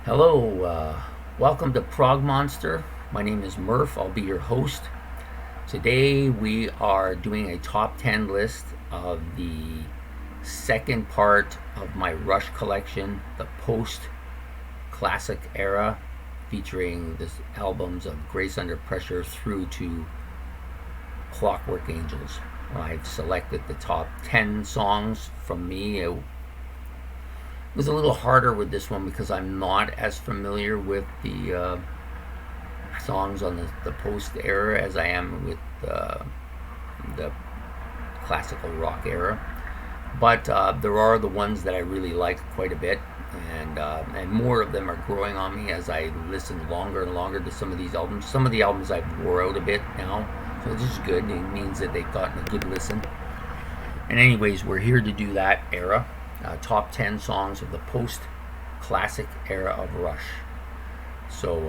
Hello, welcome to Prog Monster. My name is Murph. I'll be your host. Today we are doing a top 10 list of the second part of my Rush collection, the post classic era, featuring the albums of Grace Under Pressure through to Clockwork Angels. I've selected the top 10 songs from me. It was a little harder with this one because I'm not as familiar with the songs on the post era as I am with the classical rock era. But there are the ones that I really like quite a bit, and more of them are growing on me as I listen longer and longer to some of these albums. Some of the albums I've wore out a bit now, so this is good. It means that they've gotten a good listen. And anyways, we're here to do that era. Top 10 songs of the post-classic era of Rush. So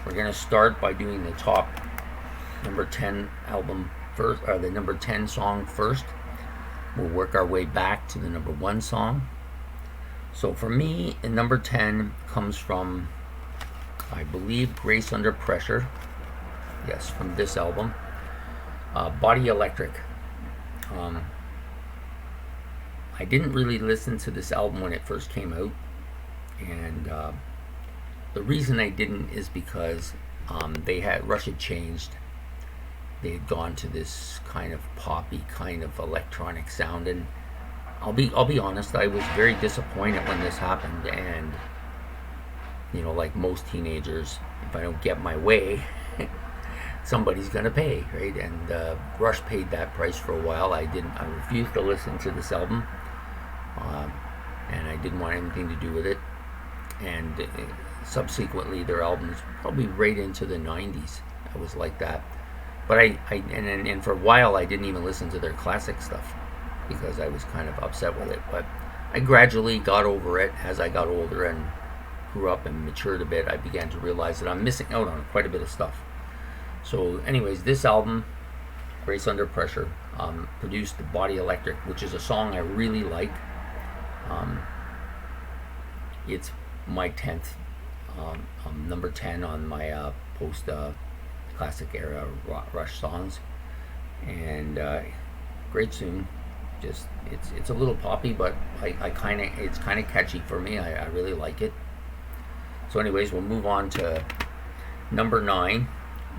we're going to start by doing the top number 10 album first, or the number 10 song first. We'll work our way back to the number 1 song. So for me, the number 10 comes from, I believe, Grace Under Pressure. Yes, from this album. Body Electric. I didn't really listen to this album when it first came out, and the reason I didn't is because Rush had changed. They had gone to this kind of poppy, kind of electronic sound, and I'll be honest, I was very disappointed when this happened. And like most teenagers, if I don't get my way, somebody's gonna pay, right? And Rush paid that price for a while. I refused to listen to this album. And I didn't want anything to do with it. And subsequently, their albums, probably right into the 90s, I was like that. But and for a while, I didn't even listen to their classic stuff because I was kind of upset with it. But I gradually got over it as I got older and grew up and matured a bit. I began to realize that I'm missing out on quite a bit of stuff. So anyways, this album, Grace Under Pressure, produced Body Electric, which is a song I really like. It's my 10th, number 10 on my post classic era Rush songs, and great tune. Just it's a little poppy, but it's kind of catchy for me. I really like it. So anyways, we'll move on to number 9,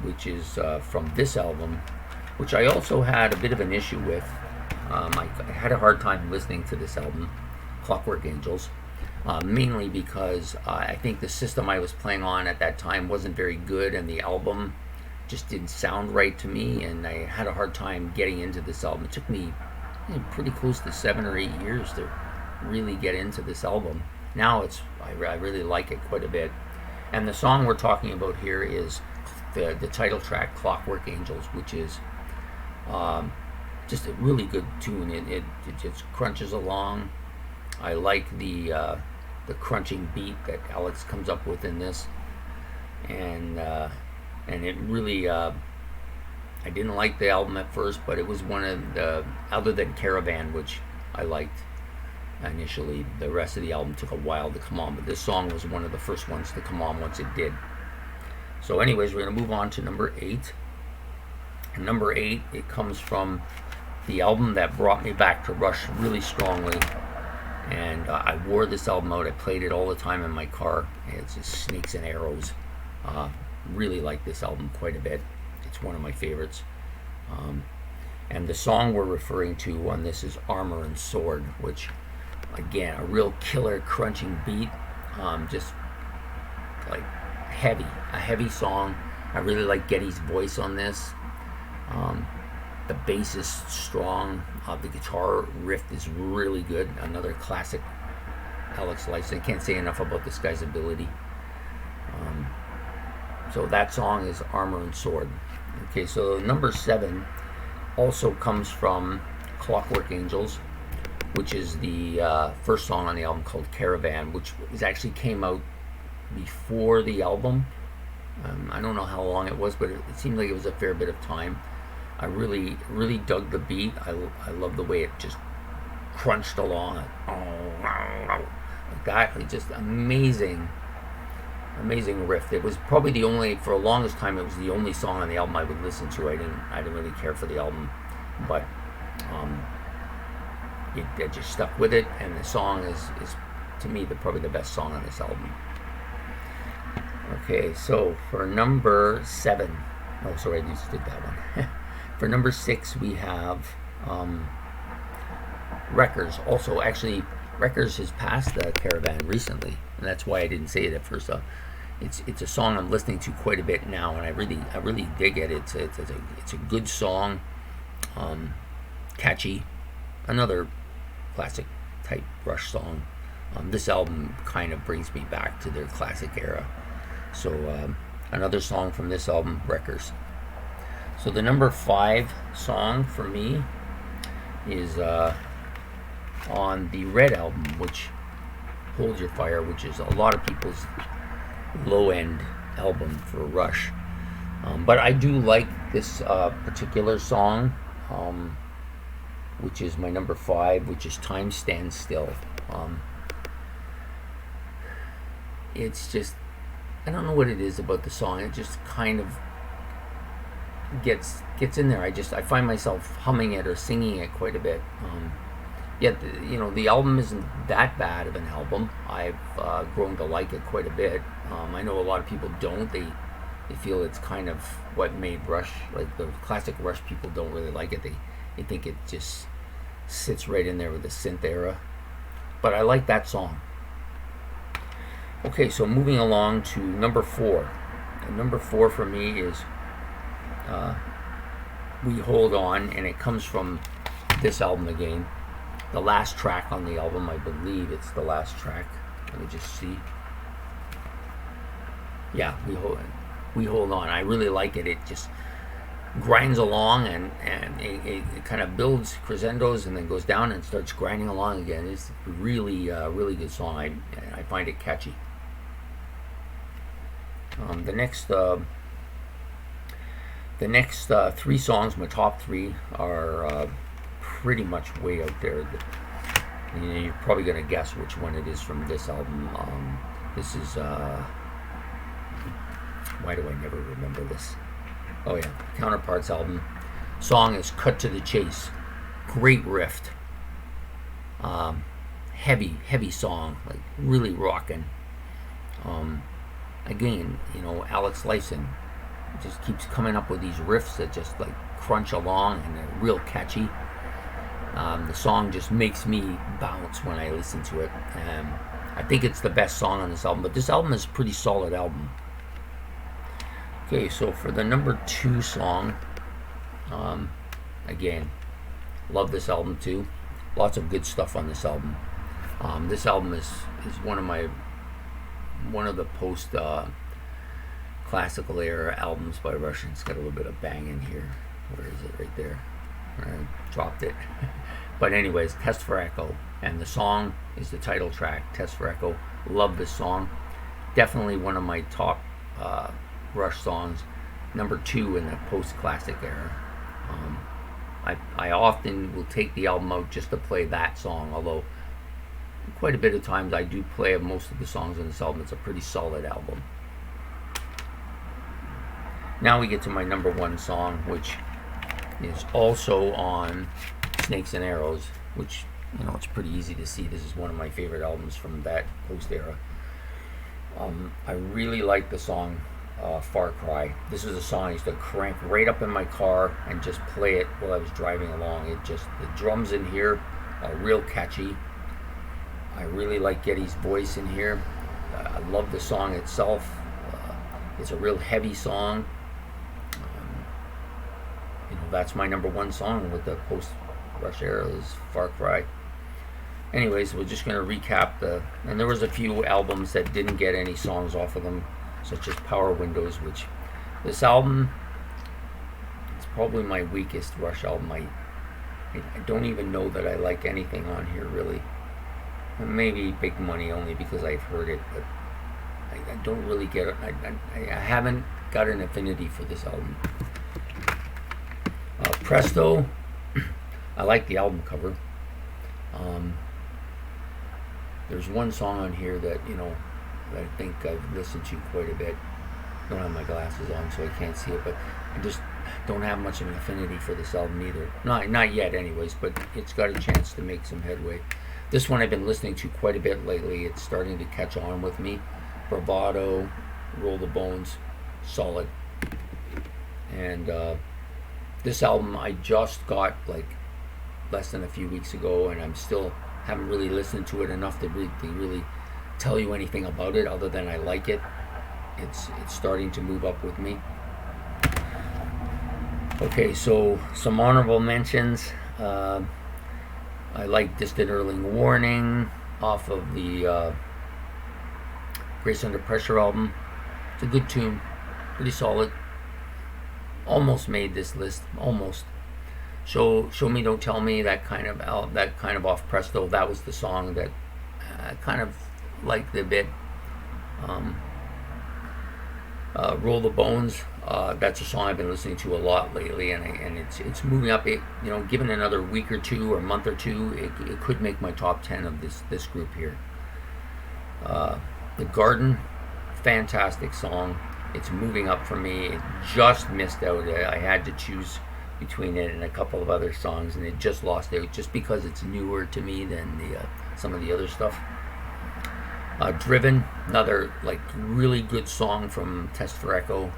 which is from this album, which I also had a bit of an issue with. I had a hard time listening to this album, Clockwork Angels, mainly because I think the system I was playing on at that time wasn't very good, and the album just didn't sound right to me, and I had a hard time getting into this album. It took me pretty close to 7 or 8 years to really get into this album. Now I really like it quite a bit. And the song we're talking about here is the title track, Clockwork Angels, which is just a really good tune. It just crunches along. I like the crunching beat that Alex comes up with in this, and it really I didn't like the album at first, but it was one of the, other than Caravan, which I liked initially. The rest of the album took a while to come on, but this song was one of the first ones to come on once it did. So anyways, we're going to move on to number 8. And number 8, it comes from the album that brought me back to Rush really strongly. And I wore this album out. I played it all the time in my car. It's just Snakes and Arrows. Really like this album quite a bit. It's one of my favorites. And the song we're referring to on this is Armor and Sword, which, again, a real killer crunching beat. Just like a heavy song. I really like Geddy's voice on this. The bass is strong. The guitar riff is really good. Another classic Alex Lifeson. I can't say enough about this guy's ability. So that song is Armor and Sword. Okay, so number 7 also comes from Clockwork Angels, which is the first song on the album, called Caravan, which actually came out before the album. I don't know how long it was, but it seemed like it was a fair bit of time. I really dug the beat. I love the way it just crunched along like that. Like, just amazing amazing riff. It was probably the only, for the longest time, it was the only song on the album I would listen to. I didn't really care for the album, but um, I just stuck with it, and the song is to me probably the best song on this album. Okay, so for number 7, oh sorry, I just did that one. For number 6, we have Wreckers. Also, actually, Wreckers has passed the Caravan recently, and that's why I didn't say it at first. It's a song I'm listening to quite a bit now, and I really dig it. It's a good song, catchy, another classic type Rush song. This album kind of brings me back to their classic era. So another song from this album, Wreckers. So the number 5 song for me is on the Red album, which Hold Your Fire, which is a lot of people's low-end album for Rush. But I do like this particular song, which is my number 5, which is Time Stands Still. It's just, I don't know what it is about the song. It just kind of gets in there. I find myself humming it or singing it quite a bit. Yet, the album isn't that bad of an album. I've grown to like it quite a bit. I know a lot of people don't. They feel it's kind of what made Rush, like the classic Rush people don't really like it. They think it just sits right in there with the synth era. But I like that song. Okay, so moving along to number 4. And number 4 for me is We Hold On, and it comes from this album again. The last track on the album, I believe it's the last track. Let me just see. Yeah, We Hold On. I really like it. It just grinds along, and it kind of builds crescendos and then goes down and starts grinding along again. It's really good song. I find it catchy. The next 3 songs, my top 3, are pretty much way out there. You're probably going to guess which one it is from this album. This is why do I never remember this? Oh yeah, Counterparts album. Song is Cut to the Chase. Great riff. Heavy song, like really rocking. Again, Alex Lifeson just keeps coming up with these riffs that just like crunch along and they're real catchy. The song just makes me bounce when I listen to it. I think it's the best song on this album, but this album is a pretty solid album. Okay, so for the number 2 song, again, love this album too. Lots of good stuff on this album. This album is one of the post classical era albums by Rush. It's got a little bit of bang in here. Where is it? Right there. I dropped it. But anyways, Test for Echo, and the song is the title track, Test for Echo. Love this song. Definitely one of my top Rush songs. Number 2 in the post-classic era. I often will take the album out just to play that song, although quite a bit of times I do play most of the songs on this album. It's a pretty solid album. Now we get to my number 1 song, which is also on Snakes and Arrows, which, it's pretty easy to see. This is one of my favorite albums from that post era. I really like the song Far Cry. This is a song I used to crank right up in my car and just play it while I was driving along. The drums in here are real catchy. I really like Geddy's voice in here. I love the song itself. It's a real heavy song. That's my number 1 song with the post-Rush era is Far Cry. Anyways, we're just going to recap and there was a few albums that didn't get any songs off of them, such as Power Windows, which this album is probably my weakest Rush album. I don't even know that I like anything on here, really. Maybe Big Money, only because I've heard it, but I don't really get it. I haven't got an affinity for this album. Presto, I like the album cover. There's one song on here that I think I've listened to quite a bit. I don't have my glasses on, so I can't see it, but I just don't have much of an affinity for this album either. Not yet, anyways, but it's got a chance to make some headway. This one I've been listening to quite a bit lately. It's starting to catch on with me. Bravado, Roll the Bones, solid. And this album I just got like less than a few weeks ago, and I'm still haven't really listened to it enough to really tell you anything about it other than I like it. It's starting to move up with me. Okay, so some honorable mentions. I like Distant Early Warning off of the Grace Under Pressure album. It's a good tune, pretty solid. Almost made this list, almost. Show Me, Don't Tell Me, that kind of off Presto. That was the song that I kind of liked a bit. Roll the Bones. That's a song I've been listening to a lot lately, and it's moving up. Given another week or two or month or two, it could make my top 10 of this group here. The Garden, fantastic song. It's moving up for me. It just missed out. I had to choose between it and a couple of other songs, and it just lost out just because it's newer to me than some of the other stuff. Driven, another like really good song from Test for Echo.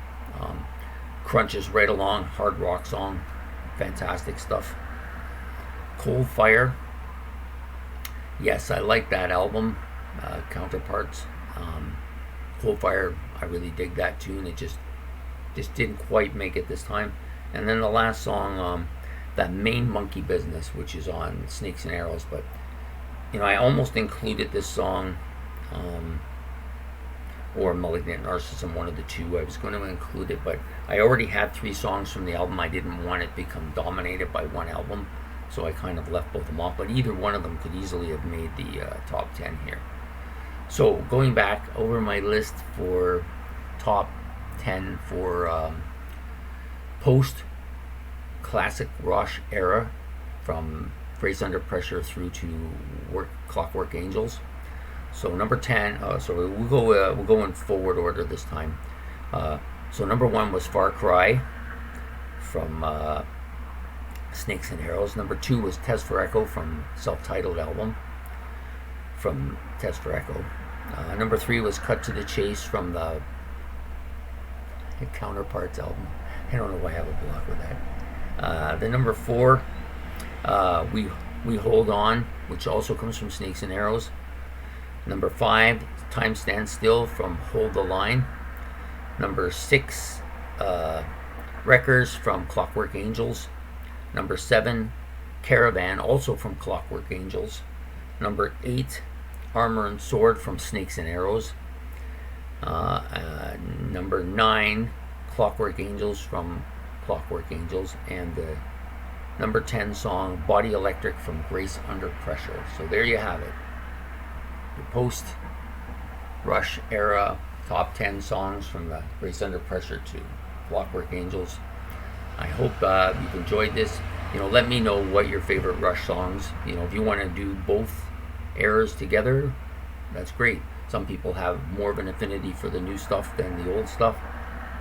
Crunches right along, hard rock song, fantastic stuff. Cold Fire, yes, I like that album. Counterparts. Cold Fire, I really dig that tune. It just didn't quite make it this time. And then the last song, that Main Monkey Business, which is on Snakes and Arrows, but I almost included this song. Or Malignant Narcissism, one of the two. I was going to include it, but I already had 3 songs from the album. I didn't want it to become dominated by one album, so I kind of left both of them off, but either one of them could easily have made the top 10 here. So going back over my list for top 10 for post classic Rush era, from Grace Under Pressure through to Clockwork Angels. So number 10. So we'll go in forward order this time. So number 1 was Far Cry from Snakes and Arrows. Number 2 was Test for Echo from self-titled album from Test for Echo. Number 3 was Cut to the Chase from the Counterparts album. I don't know why I have a block with that. The number 4, We Hold On, which also comes from Snakes and Arrows. Number 5, Time Stands Still from Hold the Line. Number 6, Wreckers from Clockwork Angels. Number 7, Caravan, also from Clockwork Angels. Number 8, Armor and Sword from Snakes and Arrows. Number 9, Clockwork Angels from Clockwork Angels. And the number 10 song, Body Electric from Grace Under Pressure. So there you have it. The post-Rush era top 10 songs from the Grace Under Pressure to Clockwork Angels. I hope you've enjoyed this. Let me know what your favorite Rush songs. If you want to do both eras together, that's great. Some people have more of an affinity for the new stuff than the old stuff.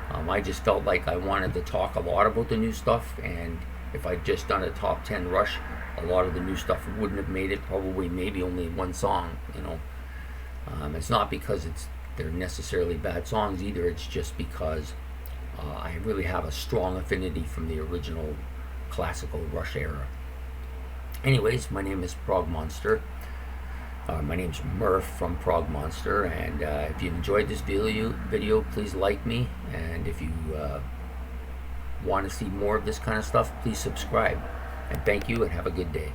I just felt like I wanted to talk a lot about the new stuff, and if I'd just done a top 10 Rush, a lot of the new stuff wouldn't have made it. Probably maybe only one song. It's not because they're necessarily bad songs either. It's just because I really have a strong affinity from the original classical Rush era. Anyways, my name is Prog Monster. My name's Murph from Prog Monster, and if you enjoyed this video, please like me, and if you want to see more of this kind of stuff, please subscribe. And thank you, and have a good day.